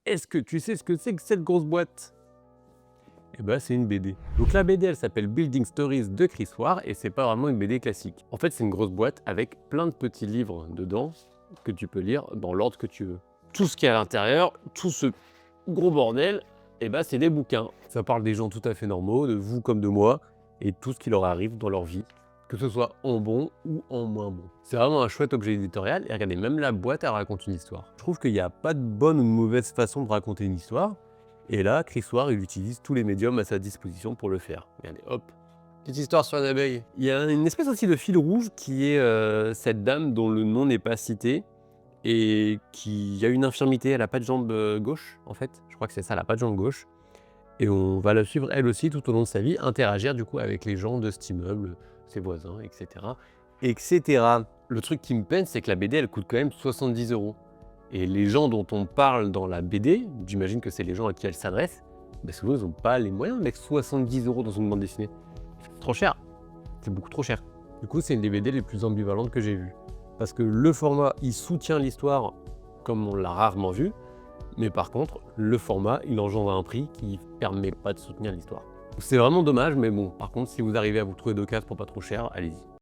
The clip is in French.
Est-ce que tu sais ce que c'est que cette grosse boîte? Eh ben, c'est une BD. Donc la BD, elle s'appelle Building Stories de Chris Ware et c'est pas vraiment une BD classique. En fait, c'est une grosse boîte avec plein de petits livres dedans que tu peux lire dans l'ordre que tu veux. Tout ce qu'il y a à l'intérieur, tout ce gros bordel, eh ben, c'est des bouquins. Ça parle des gens tout à fait normaux, de vous comme de moi, et tout ce qui leur arrive dans leur vie, que ce soit en bon ou en moins bon. C'est vraiment un chouette objet éditorial, et regardez, même la boîte, elle raconte une histoire. Je trouve qu'il n'y a pas de bonne ou de mauvaise façon de raconter une histoire, et là, Chris Ware, il utilise tous les médiums à sa disposition pour le faire. Regardez, hop, petite histoire sur une abeille. Il y a une espèce aussi de fil rouge qui est cette dame dont le nom n'est pas cité, et qui a une infirmité, elle a pas de jambe gauche, en fait. Je crois que c'est ça, elle a pas de jambe gauche. Et on va la suivre elle aussi tout au long de sa vie, interagir du coup avec les gens de cet immeuble, ses voisins, etc. etc. Le truc qui me peine, c'est que la BD, elle coûte quand même 70 euros. Et les gens dont on parle dans la BD, j'imagine que c'est les gens à qui elle s'adresse, bah souvent ils n'ont pas les moyens de mettre 70 euros dans une bande dessinée. C'est trop cher, c'est beaucoup trop cher. Du coup, c'est une des BD les plus ambivalentes que j'ai vues. Parce que le format, il soutient l'histoire comme on l'a rarement vu, mais par contre, le format, il engendre un prix qui permet pas de soutenir l'histoire. C'est vraiment dommage, mais bon, par contre, si vous arrivez à vous trouver d'occasion pour pas trop cher, allez-y.